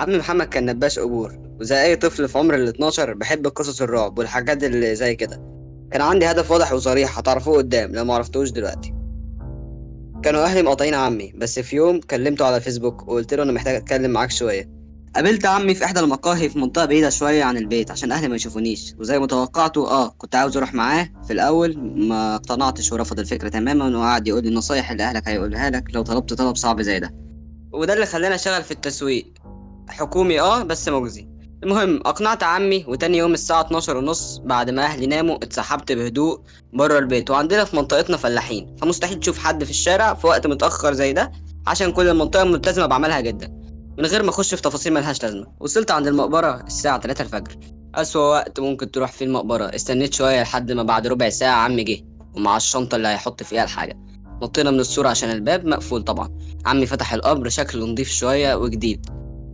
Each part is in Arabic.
عم محمد كان نباش قبور، وزي أي طفل في عمر ال 12 بحب قصص الرعب والحاجات اللي زي كده. كان عندي هدف واضح وصريح هتعرفوه قدام لو معرفتوش دلوقتي. كانوا أهلي مقاطعين عمي، بس في يوم كلمته على فيسبوك وقلت له أنا محتاج أتكلم معاك شوية. قابلت عمي في إحدى المقاهي في منطقة بعيدة شوية عن البيت عشان أهلي ما يشوفونيش، وزي ما توقعته كنت عاوز أروح معاه. في الأول ما اقتنعتش ورفض الفكرة تماما، وقعد يقول لي النصايح اللي أهلك هيقولها لك لو طلبت طلب صعب زي ده. وده اللي خلاني أشتغل في التسويق حكومي، بس مجزي. المهم اقنعت عمي، وتاني يوم الساعة 12 ونص بعد ما اهلي ناموا اتسحبت بهدوء بره البيت. وعندنا في منطقتنا فلاحين، فمستحيل تشوف حد في الشارع في وقت متأخر زي ده، عشان كل المنطقة ملتزمة بعملها جدا. من غير ما اخش في تفاصيل ملهاش لازمة، وصلت عند المقبرة الساعة 3 الفجر، أسوأ وقت ممكن تروح فيه المقبرة. استنيت شوية لحد ما بعد ربع ساعة عمي جه، ومع الشنطة اللي هيحط فيها الحاجة. نطينا من السور عشان الباب مقفول طبعا. عمي فتح القبر، شكله نضيف شوية وجديد.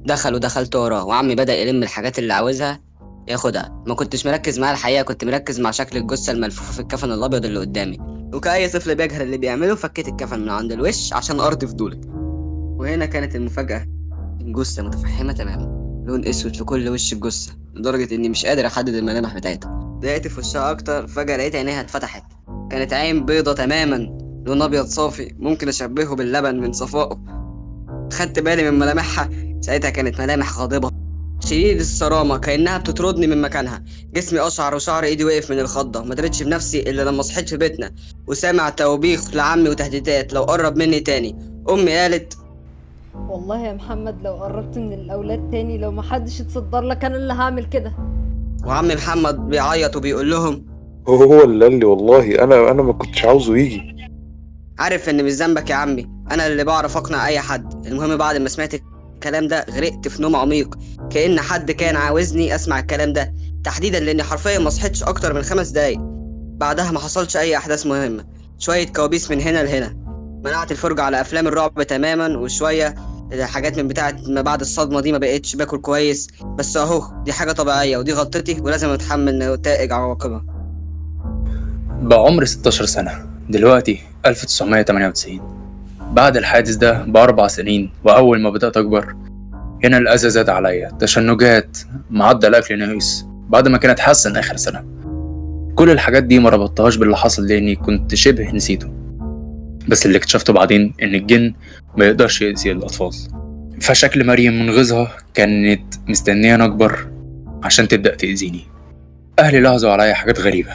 دخلت وراه، وعمي بدأ يلم الحاجات اللي عاوزها ياخدها. ما كنتش مركز معاه الحقيقة، كنت مركز مع شكل الجثة الملفوفة في الكفن الأبيض اللي قدامي. وكأي طفل بيجهل اللي بيعمله، فكيت الكفن من عند الوش عشان أرضي فضولي. وهنا كانت المفاجأة. الجثة متفحمة تماما، لون أسود في كل وش الجثة لدرجة إني مش قادر أحدد الملامح بتاعتها. ضايقت في وشها أكتر، فجأة لقيت عينيها اتفتحت. كانت عين بيضة تماما، لون أبيض صافي ممكن أشبهه باللبن من صفائه. خدت بالي من ملامحها، ساعتها كانت ملامح غاضبة شديد الصرامة، كأنها بتطردني من مكانها. جسمي أشعر وشعر إيدي وقف من الخضة. ما دريتش بنفسي إلا لما صحيت في بيتنا، وسامع توبيخ لعمي وتهديدات لو قرب مني تاني. أمي قالت: والله يا محمد لو قربت من الأولاد تاني، لو محدش اتصدر لك أنا اللي هعمل كده. وعمي محمد بيعيط وبيقول لهم: هو اللي قال لي والله انا ما كنتش عاوزه يجي. عارف إن مش ذنبك يا عمي، أنا اللي بعرف أقنع أي حد. المهم بعد ما سمعت الكلام ده غرقت في نوم عميق، كأن حد كان عاوزني أسمع الكلام ده تحديدا، لأني حرفيا ما صحيتش أكتر من 5 دقايق. بعدها ما حصلش اي احداث مهمه، شويه كوابيس من هنا لهنا. منعت الفرجه على افلام الرعب تماما، وشويه حاجات من بتاعه ما بعد الصدمه دي. ما بقتش باكل كويس، بس اهو دي حاجه طبيعيه ودي غلطتي ولازم اتحمل نتائج عواقبها. بعمر 16 سنة دلوقتي 1998. بعد الحادث ده ب4 سنين، وأول ما بدأت أكبر هنا الأذى زاد عليا. تشنجات، معدل أكل ناقص بعد ما كانت حسن آخر سنة. كل الحاجات دي ما ربطتهاش باللي حصل لأني كنت شبه نسيته. بس اللي اكتشفته بعدين إن الجن ما يقدرش يأذي الأطفال. فشكل مريم من غيظها كانت مستنية أكبر عشان تبدأ تأذيني. أهلي لاحظوا عليا حاجات غريبة.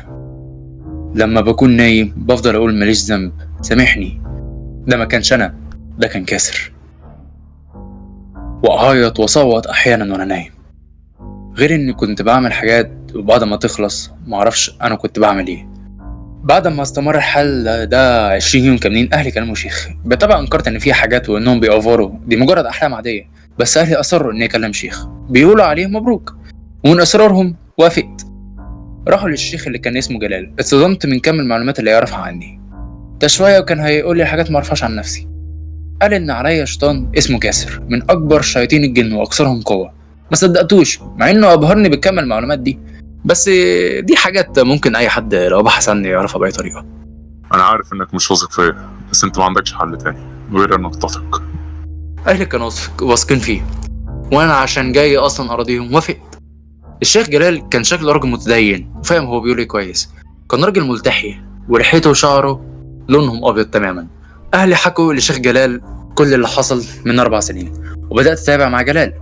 لما بكون نايم بفضل أقول ماليش ذنب، سامحني، ده ما كانش أنا، ده كان كاسر. وأعيط وأصوت أحيانا وأنا نايم. غير إني كنت بعمل حاجات وبعد ما تخلص معرفش أنا كنت بعمل إيه. بعد ما استمر الحال ده 20 يوم كاملين أهلي كلموا شيخ. بالطبع أنكرت إن في حاجات وإنهم بيأفوروا، دي مجرد أحلام عادية. بس أهلي أصروا إني أكلم شيخ، بيقولوا عليه مبروك، ومن إصرارهم وافقت. راحوا للشيخ اللي كان اسمه جلال. اتصدمت من كم المعلومات اللي يعرفها عني. ده شوية وكان هيقول لي حاجات معرفهاش عن نفسي. قال إن عليا شيطان اسمه كاسر، من أكبر شياطين الجن وأكثرهم قوة. ما صدقتوش مع إنه أبهرني بكم المعلومات دي، بس دي حاجات ممكن أي حد لو بحث عني يعرفها بأي طريقة. انا عارف انك مش واثق فيا، بس انت ما عندكش حل تاني غير انك تثق. أهلي كانوا واثقين فيه، وأنا عشان جاي أصلا أراضيهم وافقت. الشيخ جلال كان شكله راجل متدين وفاهم هو بيقول إيه كويس. كان راجل ملتحي وريحته وشعره لونهم أبيض تماما. أهلي حكوا لشيخ جلال كل اللي حصل من 4 سنين، وبدأت أتابع مع جلال.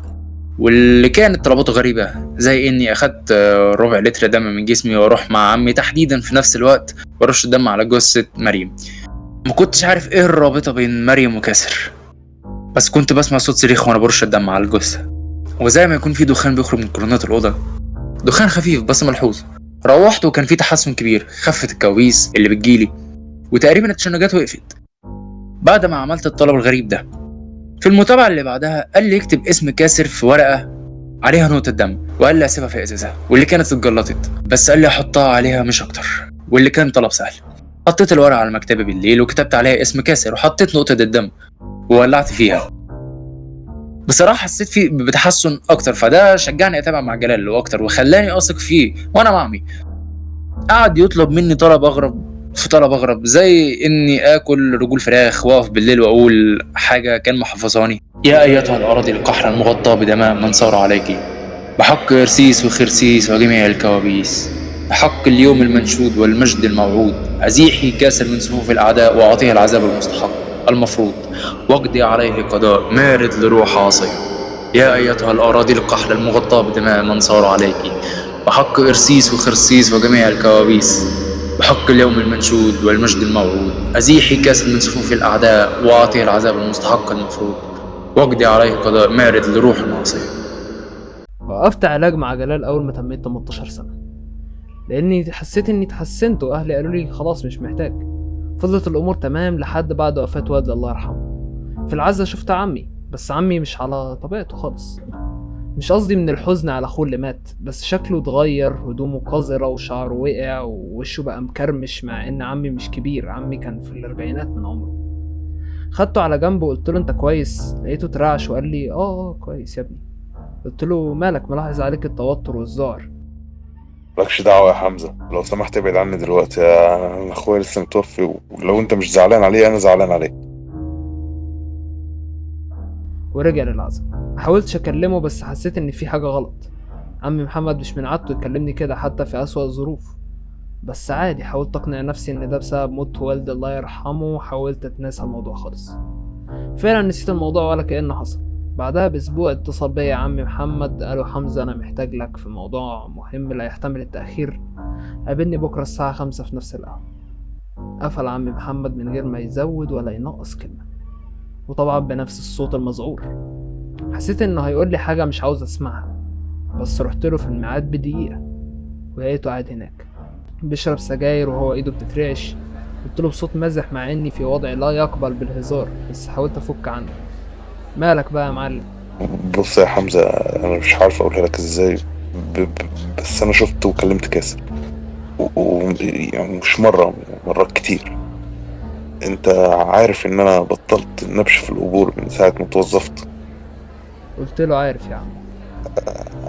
واللي كانت طلباته غريبة، زي إني أخدت ربع لتر دم من جسمي وأروح مع عمي تحديدا في نفس الوقت ورش الدم على جثة مريم. ما كنتش عارف إيه الرابطة بين مريم وكاسر، بس كنت بسمع صوت صريخ وأنا برش الدم على الجثة، وزي ما يكون في دخان بيخرج من كولونات الأوضة، دخان خفيف بس ملحوظ. روحت وكان في تحسن كبير، خفت الكوابيس اللي بتجيلي وتقريبا التشنجات وقفت. بعد ما عملت الطلب الغريب ده، في المتابعة اللي بعدها قال لي اكتب اسم كاسر في ورقة عليها نقطة دم، وقال لي اسيبها في ازازة، واللي كانت اتجلطت، بس قال لي احطها عليها مش اكتر، واللي كان طلب سهل. حطيت الورقة على مكتبي بالليل وكتبت عليها اسم كاسر وحطيت نقطة الدم وولعت فيها. بصراحة حسيت فيه بتحسن اكتر، فده شجعني اتابع مع جلال واكتر وخلاني اثق فيه. وانا مع عمي قعد يطلب مني طلب اغرب زي اني اكل رجول فراخ واقف بالليل واقول حاجة كان محفظاني. يا أيتها الأراضي القحرة المغطاة بدماء من صار عليك، بحق إرسيس وخرسيس وجميع الكوابيس، بحق اليوم المنشود والمجد الموعود، أزيحي كاسر من صفوف الأعداء وأعطيه العذاب المستحق المفروض، واقضي عليه قضاء مارد لروح عاصية. يا أيتها الأراضي القحلة المغطاة بدماء من صار عليك، بحق إرسيس وخرسيس وجميع الكوابيس، بحق اليوم المنشود والمجد الموعود، أزيحي كاسر من صفوف الأعداء وأعطيه العذاب المستحق المفروض، واقضي عليه قضاء مارد لروح عاصية. وقفت علاج مع جلال أول ما تميت 18 سنة، لأني حسيت إني اتحسنت وأهلي قالوا لي خلاص مش محتاج. فضلت الأمور تمام لحد بعد وفاة والدي الله يرحمه. في العزة شفت عمي، بس عمي مش على طبيعته خالص. مش قصدي من الحزن على أخوه اللي مات، بس شكله اتغير، هدومه قذرة وشعره وقع ووشه بقى مكرمش، مع إن عمي مش كبير، عمي كان في الأربعينات من عمره. خدته على جنب وقلت له أنت كويس؟ لقيته ترعش وقال لي كويس يا ابني. قلت له مالك؟ ملاحظ عليك التوتر والذعر. مالكش دعوة يا حمزة، لو سمحت ابعد عني دلوقتي، انا اخويا لسه متوفي، ولو انت مش زعلان عليه انا زعلان عليك. ورجع للعزم. محاولتش اكلمه بس حسيت ان في حاجة غلط. عمي محمد مش من عادته يكلمني كده حتى في أسوأ الظروف، بس عادي. حاولت اقنع نفسي ان ده بسبب موت والدي الله يرحمه، وحاولت اتناسى الموضوع خالص. فعلا نسيت الموضوع ولا كأنه حصل. بعدها بأسبوع اتصل بيا عمي محمد، قالوا حمزة أنا محتاج لك في موضوع مهم لا يحتمل التأخير، قابلني بكرة الساعة 5 في نفس القهوة. قفل عمي محمد من غير ما يزود ولا ينقص كلمة، وطبعا بنفس الصوت المذعور. حسيت انه هيقول لي حاجة مش عاوز اسمعها، بس رحت له في الميعاد بدقيقة ولقيته قاعد هناك بيشرب سجاير وهو ايده بتترعش. قلت له بصوت مازح مع اني في وضع لا يقبل بالهزار، بس حاولت افك عنه. مالك بقى يا معلم؟ بص يا حمزة، انا مش عارف اقولها لك ازاي، ب... ب... بس انا شفت وكلمت كاسر، يعني مش مرات كتير. انت عارف ان انا بطلت نبش في القبور من ساعة ما توظفت. قلت له عارف يا عم.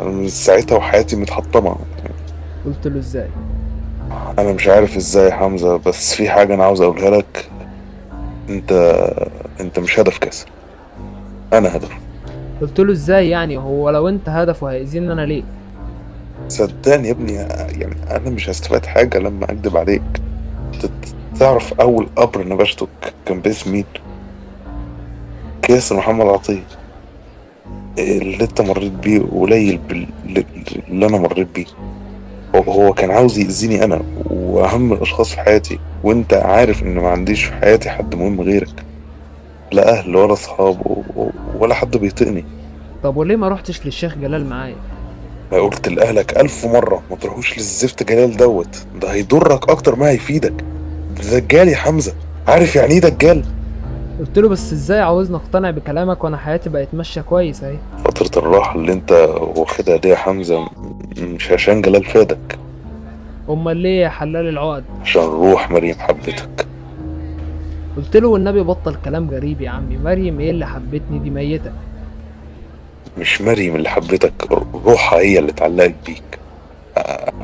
انا من ساعتها وحياتي متحطمة. قلت له ازاي؟ انا مش عارف ازاي يا حمزة، بس في حاجة انا عاوز اقولها لك. انت انت مش هدف كاسر، انا هدف. قلت له ازاي يعني؟ هو لو انت هدفه هيأذيني انا ليه؟ صدقني يا ابني، يعني انا مش هستفاد حاجة لما اكدب عليك. تعرف اول قبر نبشته كان باسم مين؟ كاسر محمد عطية. اللي انت مريت بيه قليل اللي انا مريت بيه. هو كان عاوز يأذيني انا واهم الاشخاص في حياتي، وانت عارف ان ما عنديش في حياتي حد مهم غيرك، لا اهل ولا اصحاب ولا حد بيطيقني. طب وليه ما رحتش للشيخ جلال معايا؟ ما قلت لأهلك 1000 مرة ما تروحوش للزفت جلال دوت، ده هيضرك أكتر ما هيفيدك. ده دجال يا حمزة، عارف يعني إيه دجال؟ قلت له بس ازاي عاوزني اقتنع بكلامك وانا حياتي بقت ماشيه كويس اهي؟ فترة الراحة اللي أنت واخدها دي يا حمزة مش عشان جلال فادك، امال ليه يا حلال العقد؟ عشان روح مريم حبتك. قلت له والنبي بطل كلام غريب يا عمي، مريم ايه اللي حبتني؟ دي ميته. مش مريم اللي حبتك، روحها هي اللي اتعلقت بيك.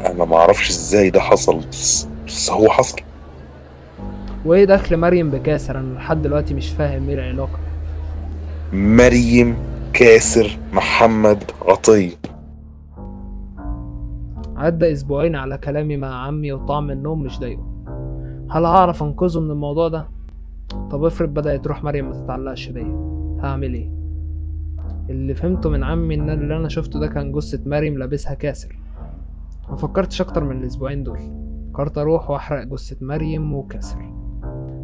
أنا معرفش إزاي ده حصل، بس هو حصل. وايه دخل مريم بكاسر؟ انا لحد دلوقتي مش فاهم ايه العلاقه. مريم كاسر محمد عطية. عدى اسبوعين على كلامي مع عمي وطعم النوم مش ضايقه. هل هعرف انقذه من الموضوع ده؟ طب افرض بدأت روح مريم ما تتعلقش بيا، هعمل ايه؟ اللي فهمته من عمي ان اللي انا شفته ده كان جثة مريم لابسها كاسر. ما فكرتش اكتر من الاسبوعين دول، فكرت اروح واحرق جثة مريم وكاسر.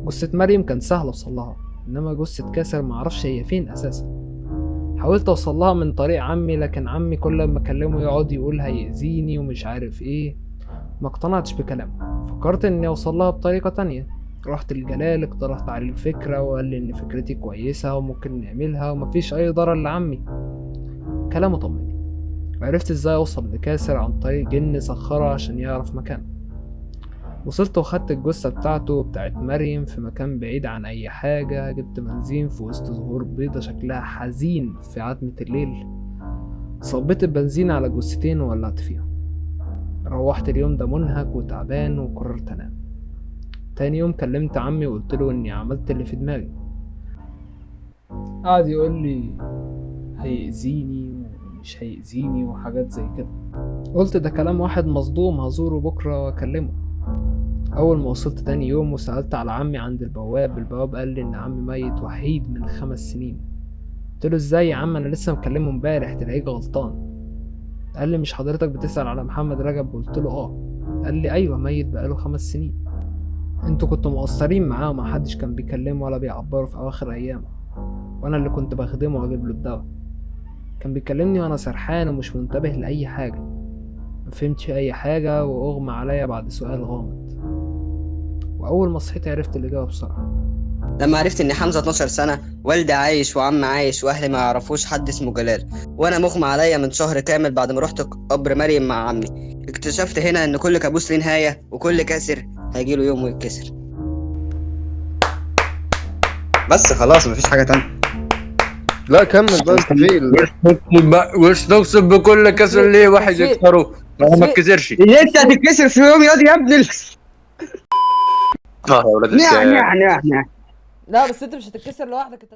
جثة مريم كان سهل اوصلها، انما جثة كاسر معرفش هي فين اساسا. حاولت اوصلها من طريق عمي، لكن عمي كل ما اكلمه يقعد يقول هيأذيني ومش عارف ايه. ما اقتنعتش بكلامه، فكرت اني اوصلها بطريقة تانية. رحت لجلال اقترحت عليه الفكرة وقال لي ان فكرتي كويسة وممكن نعملها ومفيش اي ضرر لعمي. كلامه طمني. عرفت ازاي اوصل لكاسر عن طريق جن سخره عشان يعرف مكانه. وصلت وخدت الجثة بتاعته بتاعت مريم في مكان بعيد عن اي حاجة. جبت بنزين في وسط زهور بيضة شكلها حزين في عتمة الليل. صبيت البنزين على جثتين وولعت فيهم. روحت اليوم ده منهك وتعبان وقررت انام. تاني يوم كلمت عمي وقلت له اني عملت اللي في دماغي. قعد يقول لي هيأذيني ومش هيأذيني وحاجات زي كده. قلت ده كلام واحد مصدوم، هزوره بكرة واكلمه. اول ما وصلت تاني يوم وسألت على عمي عند البواب قال لي ان عمي ميت وحيد من 5 سنين. قلت له ازاي يا عم، انا لسه مكلمه امبارح، تلاقيك غلطان. قال لي مش حضرتك بتسأل على محمد رجب؟ قلت له اه. قال لي ايوه ميت بقاله 5 سنين. انتوا كنتوا مقصرين معاه ومحدش كان بيكلمه ولا بيعبره في اواخر ايامه، وانا اللي كنت بخدمه واجيب له الدواء. كان بيكلمني وانا سرحان ومش منتبه لاي حاجه، مفهمتش اي حاجه واغمى عليا بعد سؤال غامض. واول ما صحيت عرفت الاجابه بسرعه. لما عرفت ان حمزه 12 سنه، والدي عايش وعم عايش واهلي ما يعرفوش حد اسمه جلال، وانا مغمى عليا من شهر كامل بعد ما رحت قبر مريم مع عمي. اكتشفت هنا ان كل كابوس ليه نهايه، وكل كاسر هيجيله يوم ويتكسر. بس خلاص مفيش حاجه تانية. لا كمل بقى التفيل. وش تقصد بكل كسر ليه واحد تسويق. يكسره؟ ما هو ما اتكسرش. اللي انت هتتكسر في يوم يا ابن يا ولاد نعم الكلب. نعم نعم. لا بس انت مش هتتكسر لوحدك، انت